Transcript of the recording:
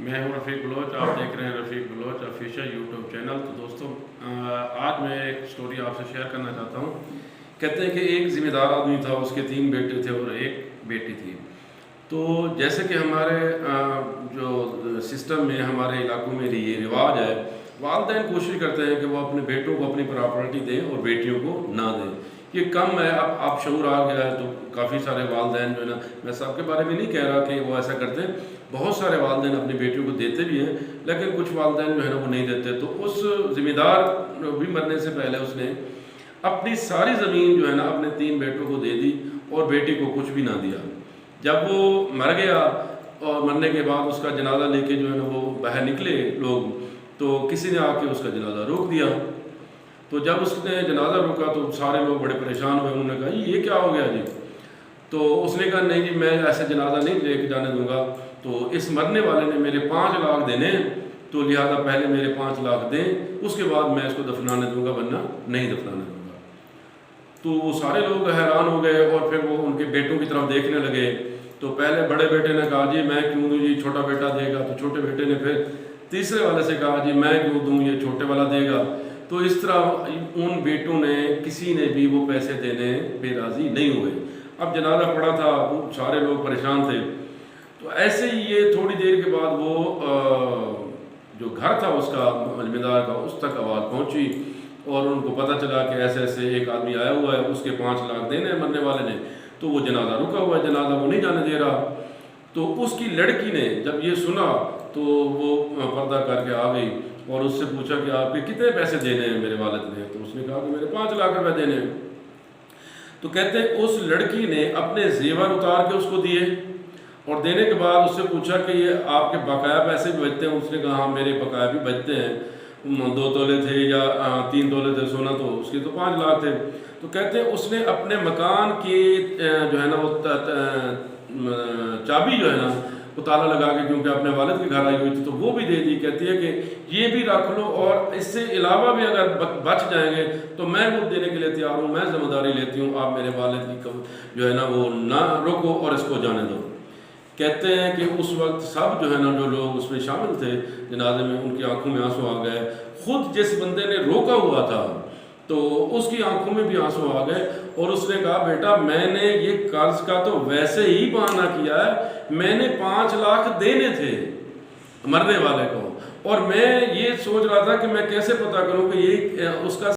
میں ہوں رفیق بلوچ، آپ دیکھ رہے ہیں رفیق بلوچ آفیشیل یوٹیوب چینل۔ تو دوستوں، آج میں ایک سٹوری آپ سے شیئر کرنا چاہتا ہوں۔ کہتے ہیں کہ ایک ذمہ دار آدمی تھا، اس کے 3 بیٹے تھے اور 1 بیٹی تھی۔ تو جیسے کہ ہمارے جو سسٹم میں، ہمارے علاقوں میں یہ رواج ہے، والدین کوشش کرتے ہیں کہ وہ اپنے بیٹوں کو اپنی پراپرٹی دیں اور بیٹیوں کو نہ دیں۔ یہ کم ہے، اب شعور آ گیا ہے، تو کافی سارے والدین جو ہے نا، میں سب کے بارے میں نہیں کہہ رہا کہ وہ ایسا کرتے ہیں، بہت سارے والدین اپنی بیٹیوں کو دیتے بھی ہیں، لیکن کچھ والدین جو ہے نا وہ نہیں دیتے۔ تو اس ذمہ دار بھی مرنے سے پہلے اس نے اپنی ساری زمین جو ہے نا اپنے 3 بیٹوں کو دے دی اور بیٹی کو کچھ بھی نہ دیا۔ جب وہ مر گیا اور مرنے کے بعد اس کا جنازہ لے کے جو ہے نا وہ باہر نکلے لوگ، تو کسی نے آ کے اس کا جنازہ روک دیا۔ تو جب اس نے جنازہ روکا تو سارے لوگ بڑے پریشان ہوئے، انہوں نے کہا یہ کیا ہو گیا جی؟ تو اس نے کہا نہیں جی، میں ایسے جنازہ نہیں لے کے جانے دوں گا، تو اس مرنے والے نے میرے 5 لاکھ دینے، تو لہٰذا پہلے میرے 5 لاکھ دیں، اس کے بعد میں اس کو دفنانے دوں گا، ورنہ نہیں دفنانے دوں گا۔ تو وہ سارے لوگ حیران ہو گئے اور پھر وہ ان کے بیٹوں کی طرف دیکھنے لگے۔ تو پہلے بڑے بیٹے نے کہا جی میں کیوں دوں جی، چھوٹا بیٹا دے گا۔ تو چھوٹے بیٹے نے پھر تیسرے والے سے کہا جی میں کیوں دوں، یہ چھوٹے والا دے گا۔ تو اس طرح ان بیٹوں نے کسی نے بھی وہ پیسے دینے پہ راضی نہیں ہوئے۔ اب جنازہ پڑا تھا، وہ سارے لوگ پریشان تھے۔ تو ایسے ہی یہ تھوڑی دیر کے بعد وہ جو گھر تھا اس کا ذمہ دار کا، اس تک آواز پہنچی اور ان کو پتہ چلا کہ ایسے ایسے ایک آدمی آیا ہوا ہے، اس کے 5 لاکھ دینے مرنے والے نے، تو وہ جنازہ رکا ہوا ہے، جنازہ وہ نہیں جانے دے رہا۔ تو اس کی لڑکی نے جب یہ سنا تو وہ پردہ کر کے آ گئی اور اس سے پوچھا کہ آپ کے کتنے پیسے دینے ہیں میرے والد نے؟ تو اس نے کہا کہ میرے 5 لاکھ روپے دینے ہیں۔ تو کہتے ہیں اس لڑکی نے اپنے زیور اتار کے اس کو دیے اور دینے کے بعد اس سے پوچھا کہ یہ آپ کے بقایا پیسے بھی بچتے ہیں؟ اس نے کہا ہاں میرے بقایا بھی بچتے ہیں، 2 تولے تھے یا 3 تولے تھے سونا، تو اس کے تو 5 لاکھ تھے۔ تو کہتے ہیں اس نے اپنے مکان کی جو ہے نا وہ چابی جو ہے نا وہ تالا لگا کے، کیونکہ اپنے والد کے گھر آئی ہوئی تھی، تو وہ بھی دے دی۔ کہتی ہے کہ یہ بھی رکھ لو اور اس سے علاوہ بھی اگر بچ جائیں گے تو میں وہ دینے کے لیے تیار ہوں، میں ذمہ داری لیتی ہوں، آپ میرے والد کی جو ہے نا وہ نہ روکو اور اس کو جانے دو۔ کہتے ہیں کہ اس وقت سب جو ہے نا جو لوگ اس میں شامل تھے جنازے میں، ان کی آنکھوں میں آنسو آ گئے۔ خود جس بندے نے روکا ہوا تھا تو اس کی آنکھوں میں بھی آنسو آ گئے، اور اس نے کہا بیٹا میں نے یہ قرض کا تو ویسے ہی بہانہ کیا ہے، میں نے 5 لاکھ دینے تھے مرنے والے کو، اور میں یہ سوچ رہا تھا کہ میں کیسے پتہ کروں کہ یہ اس کا